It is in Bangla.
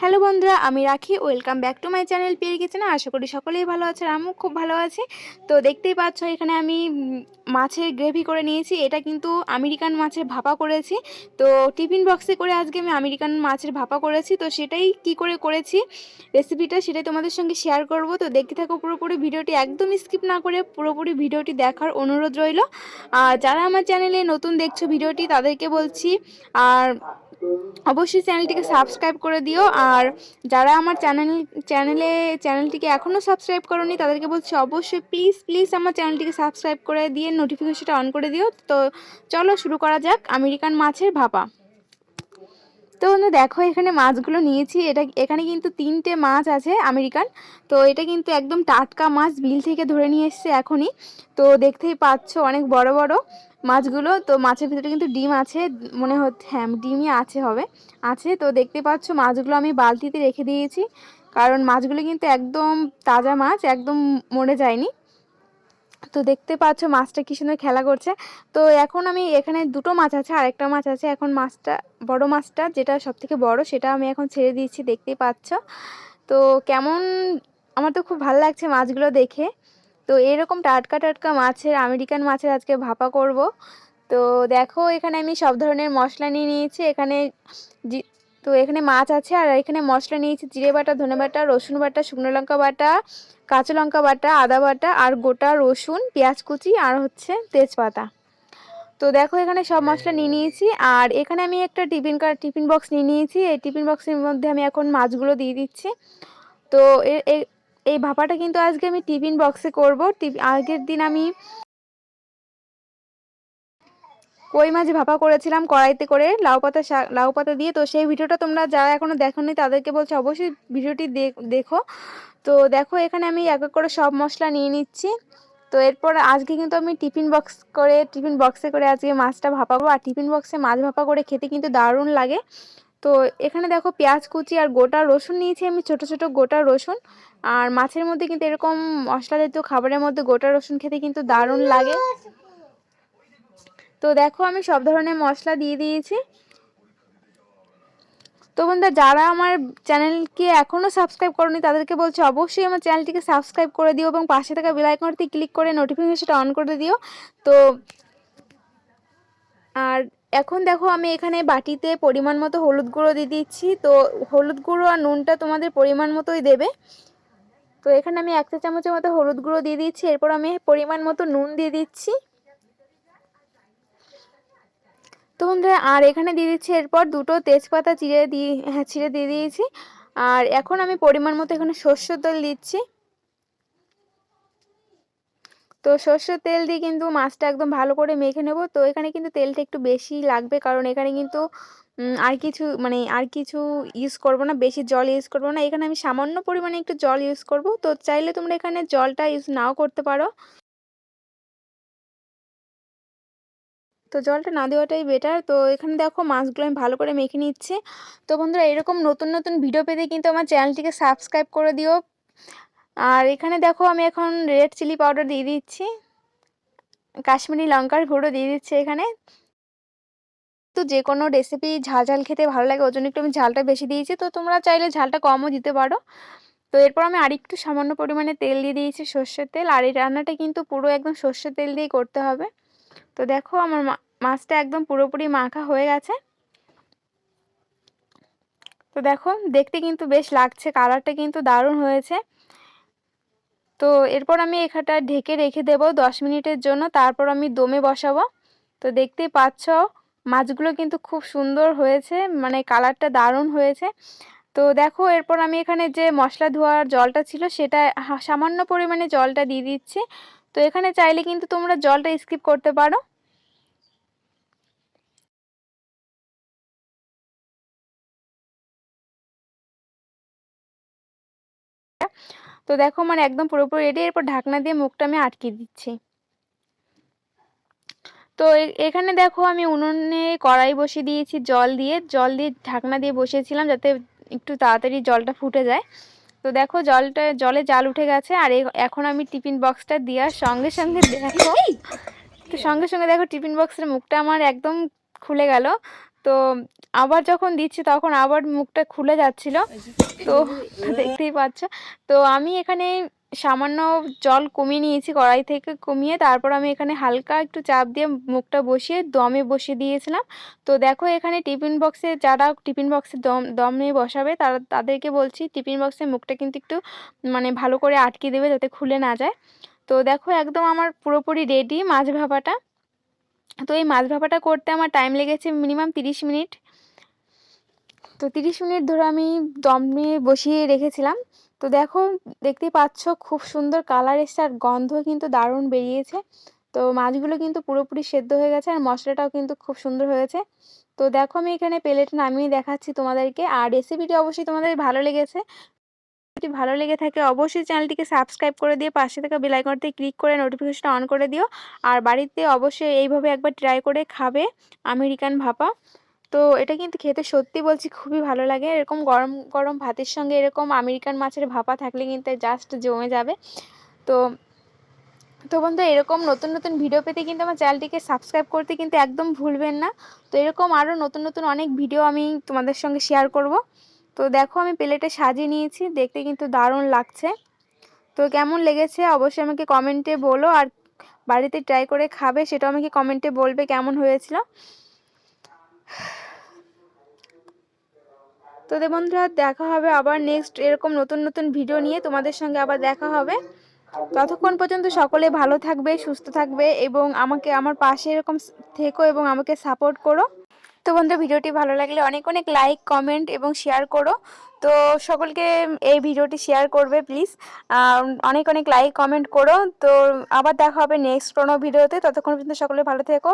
হ্যালো বন্ধুরা, আমি রাখি। Welcome back to my channel পেয়ে গেছে না। আশা করি সকলেই ভালো আছে, আমিও খুব ভালো আছি। তো দেখতেই পাচ্ছ এখানে আমি মাছের গ্রেভি করে নিয়েছি। এটা কিন্তু আমেরিকান মাছের ভাপা করেছি। তো টিফিন বক্সে করে আজকে আমি আমেরিকান মাছের ভাপা করেছি। তো সেটাই কি করে করেছি রেসিপিটা, সেটাই তোমাদের সঙ্গে শেয়ার করব। তো দেখতে থাকো পুরোপুরি ভিডিওটি, একদম স্কিপ না করে পুরোপুরি ভিডিওটি দেখার অনুরোধ রইল। আর যারা আমার চ্যানেলে নতুন দেখছো ভিডিওটি, তাদেরকে বলছি আর অবশ্যই চ্যানেলটিকে সাবস্ক্রাইব করে দিও। আর যারা আমার চ্যানেলটিকে এখনও সাবস্ক্রাইব করোনি, তাদেরকে বলছি অবশ্যই প্লিজ আমার চ্যানেলটিকে সাবস্ক্রাইব করে দিয়ে নোটিফিকেশনটা অন করে দিও। তো চলো শুরু করা যাক আমেরিকান মাছের ভাপা। তো দেখো এখানে মাছগুলো নিয়েছি। এখানে কিন্তু 3টে মাছ আছে আমেরিকান। তো এটা কিন্তু একদম টাটকা মাছ, বিল থেকে ধরে নিয়ে এসছে এখনই। তো দেখতেই পাচ্ছ অনেক বড় বড় মাছগুলো। তো মাছের ভিতরে কিন্তু ডিম আছে মনে হচ্ছে, হ্যাঁ ডিমই আছে। তো দেখতে পাচ্ছ মাছগুলো আমি বালতিতে রেখে দিয়েছি, কারণ মাছগুলো কিন্তু একদম তাজা মাছ, একদম মরে যায়নি। তো দেখতে পাচ্ছ মাছটা কি সুন্দর খেলা করছে। তো এখন আমি এখানে 2টো মাছ আছে, আর একটা মাছ আছে। এখন বড় মাছটা যেটা সব থেকে বড়, সেটা আমি এখন ছেড়ে দিচ্ছি, দেখতেই পাচ্ছ। তো কেমন, আমার তো খুব ভালো লাগছে মাছগুলো দেখে। তো এরকম টাটকা টাটকা মাছের, আমেরিকান মাছের আজকে ভাপা করব। তো দেখো এখানে আমি সব ধরনের মশলা নিয়ে নিয়েছি। তো এখানে মাছ আছে, আর এখানে মশলা নিয়েছি জিরে বাটা, ধনে বাটা, রসুন বাটা, শুকনো লঙ্কা বাটা, কাঁচা লঙ্কা বাটা, আদা বাটা, আর গোটা রসুন, পেঁয়াজ কুচি, আর হচ্ছে তেজপাতা। তো দেখো এখানে সব মশলা নিয়ে নিয়েছি। আর এখানে আমি একটা টিফিন বক্স নিয়ে নিয়েছি। এই টিফিন বক্সের মধ্যে আমি এখন মাছগুলো দিয়ে দিচ্ছি। তো এই ভাপাটা কিন্তু আজকে আমি টিফিন বক্সে করব। আগের দিন আমি কই মাছ ভাপা করেছিলাম কড়াইতে করে লাউ পাতা দিয়ে। তো সেই ভিডিওটা তোমরা যারা এখনো দেখোনি, তাদেরকে বলছি অবশ্যই ভিডিওটি দেখো। তো দেখো এখানে আমি এক এক করে সব মশলা নিয়ে নিচ্ছি। তো এরপর আজকে কিন্তু আমি টিফিন বক্সে করে আজকে মাছটা ভাপাবো। আর টিফিন বক্সে মাছ ভাপা করে খেতে কিন্তু দারুণ লাগে। তো এখানে দেখো পেঁয়াজ কুচি আর গোটা রসুন নিয়েছি আমি, ছোট ছোট গোটা রসুন। আর মাছের মধ্যে কিন্তু এরকম মশলা জাতীয় খাবারের মধ্যে গোটা রসুন খেতে কিন্তু দারুণ লাগে। তো দেখো আমি সব ধরনের মশলা দিয়ে দিয়েছি। তো বন্ধুরা, যারা আমার চ্যানেলকে এখনও সাবস্ক্রাইব করোনি, তাদেরকে বলছি অবশ্যই আমার চ্যানেলটিকে সাবস্ক্রাইব করে দিও এবং পাশে থাকা বেল আইকনটি ক্লিক করে নোটিফিকেশনটা অন করে দিও। তো আর এখন দেখো আমি এখানে বাটিতে পরিমাণ মতো হলুদ গুঁড়ো দিয়ে দিচ্ছি। তো হলুদ গুঁড়ো আর নুনটা তোমাদের পরিমাণ মতোই দেবে। তো এখানে আমি 1 চা চামচের মতো হলুদ গুঁড়ো দিয়ে দিচ্ছি। এরপর আমি পরিমাণ মতো নুন দিয়ে দিচ্ছি। তো বন্ধুরা, আর এখানে দিয়ে দিচ্ছি এরপর 2টো তেজপাতা ছিঁড়ে দিয়ে দিয়েছি। আর এখন আমি পরিমাণ মতো এখানে সরষের তেল দিচ্ছি। তো সরষের তেল দিয়ে কিন্তু মাছটা একদম ভালো করে মেখে নেব। তো এখানে কিন্তু তেলটা একটু বেশি লাগবে, কারণ এখানে কিন্তু আর কিছু ইউজ করব না, বেশি জল ইউজ করব না। এখানে আমি সামান্য পরিমাণে একটু জল ইউজ করব। তো চাইলে তোমরা এখানে জলটা ইউজ নাও করতে পারো। তো জলটা না দেওয়াটাই বেটার। তো এখানে দেখো মাছগুলো আমি ভালো করে মেখে নিচ্ছি। তো বন্ধুরা, এরকম নতুন নতুন ভিডিও পেতে কিন্তু আমার চ্যানেলটিকে সাবস্ক্রাইব করে দিও। আর এখানে দেখো আমি এখন রেড চিলি পাউডার দিয়ে দিচ্ছি, কাশ্মীরি লঙ্কার গুঁড়ো দিয়ে দিচ্ছি এখানে। তো যে কোনো রেসিপি ঝাল ঝাল খেতে ভালো লাগে, ওই জন্য একটু আমি ঝালটা বেশি দিয়েছি। তো তোমরা চাইলে ঝালটা কমও দিতে পারো। তো এরপর আমি আরেকটু সামান্য পরিমাণে তেল দিয়ে দিয়েছি, সর্ষের তেল। আর এই রান্নাটা কিন্তু পুরো একদম সর্ষের তেল দিয়েই করতে হবে। তো দেখো আমার মাছটা একদম পুরোপুরি মাখা হয়ে গেছে। তো দেখো দেখতে কিন্তু বেশ লাগছে, কালারটা কিন্তু দারুণ হয়েছে। তো এরপর আমি এখানটা ঢেকে রেখে দেব 10 মিনিটের জন্য, তারপর আমি দমে বসাবো। তো দেখতেই পাচ্ছ মাছগুলো কিন্তু খুব সুন্দর হয়েছে, মানে কালারটা দারুণ হয়েছে। তো দেখো এরপর আমি এখানে যে মশলা ধোয়ার জলটা ছিল, সেটা সামান্য পরিমাণে জলটা দিয়ে দিচ্ছি। তো এখানে চাইলে কিন্তু তোমরা জলটা স্কিপ করতে পারো। তো দেখো আমার একদম পুরোপুরি রেডি। এরপর ঢাকনা দিয়ে মুখটা আমি আটকে দিচ্ছি। তো এখানে দেখো আমি উনুনে কড়াই বসিয়ে দিয়েছি জল দিয়ে ঢাকনা দিয়ে বসিয়েছিলাম, যাতে একটু তাড়াতাড়ি জলটা ফুটে যায়। তো দেখো জলে জাল উঠে গেছে। আর এখন আমি টিফিন বক্সটা দেওয়ার সঙ্গে সঙ্গে দেখো টিফিন বক্সের মুখটা আমার একদম খুলে গেল। তো আবার যখন দিচ্ছি তখন আবার মুখটা খুলে যাচ্ছিল। তো দেখতেই পাচ্ছ। তো আমি এখানে সামান্য জল কমিয়ে নিয়েছি কড়াই থেকে, কমিয়ে তারপর আমি এখানে হালকা একটু চাপ দিয়ে মুখটা বসিয়ে দমে বসিয়ে দিয়েছিলাম। তো দেখো এখানে টিফিন বক্সে, যারা টিফিন বক্সে দমে বসাবে তাদেরকে বলছি টিফিন বক্সের মুখটা কিন্তু একটু মানে ভালো করে আটকে দেবে যাতে খুলে না যায়। তো দেখো একদম আমার পুরোপুরি রেডি মাছ ভাপাটা। তো এই মাছ ভাপাটা করতে আমার টাইম লেগেছে মিনিমাম 30 মিনিট। তো 30 মিনিট ধরে আমি দমে বসিয়ে রেখেছিলাম। তো দেখো দেখতেই পাচ্ছ খুব সুন্দর কালার এসছে আর গন্ধ কিন্তু দারুণ বেরিয়েছে। তো মাছগুলো কিন্তু পুরোপুরি সেদ্ধ হয়ে গেছে আর মশলাটাও কিন্তু খুব সুন্দর হয়েছে। তো দেখো আমি এখানে প্লেটে নামিয়ে দেখাচ্ছি তোমাদেরকে। আর রেসিপিটি অবশ্যই তোমাদের ভালো লেগেছে, যদি ভালো লেগে থাকে অবশ্যই চ্যানেলটিকে সাবস্ক্রাইব করে দিয়ে পাশে থাকা বেল আইকনটি ক্লিক করে নোটিফিকেশনটা অন করে দিও। আর বাড়িতে অবশ্যই এইভাবে একবার ট্রাই করে খাবে আমেরিকান ভাপা। তো এটা কিন্তু খেতে সত্যি বলছি খুবই ভালো লাগে। এরকম গরম গরম ভাতের সঙ্গে এরকম আমেরিকান মাছের ভাপা থাকলে কিন্তু জাস্ট জমে যাবে। তো তো বন্ধু এরকম নতুন নতুন ভিডিও পেতে কিন্তু আমার চ্যানেলটিকে সাবস্ক্রাইব করতে কিন্তু একদম ভুলবেন না। তো এরকম আরও নতুন নতুন অনেক ভিডিও আমি তোমাদের সঙ্গে শেয়ার করব। তো দেখো আমি প্লেটে সাজিয়ে নিয়েছি, দেখতে কিন্তু দারুণ লাগছে। তো কেমন লেগেছে অবশ্যই আমাকে কমেন্টে বলো, আর বাড়িতে ট্রাই করে খাবে সেটাও আমাকে কমেন্টে বলবে কেমন হয়েছিল। তো বন্ধুরা দেখা হবে আবার নেক্সট এরকম নতুন নতুন ভিডিও নিয়ে, তোমাদের সঙ্গে আবার দেখা হবে। ততক্ষণ পর্যন্ত সকলে ভালো থাকবে, সুস্থ থাকবে এবং আমাকে আমার পাশে এরকম থেকো এবং আমাকে সাপোর্ট করো। তো বন্ধুরা ভিডিওটি ভালো লাগলে অনেক অনেক লাইক, কমেন্ট এবং শেয়ার করো। তো সকলকে এই ভিডিওটি শেয়ার করবে প্লিজ, অনেক অনেক লাইক কমেন্ট করো। তো আবার দেখা হবে নেক্সট কোনো ভিডিওতে, ততক্ষণ পর্যন্ত সকলে ভালো থেকো।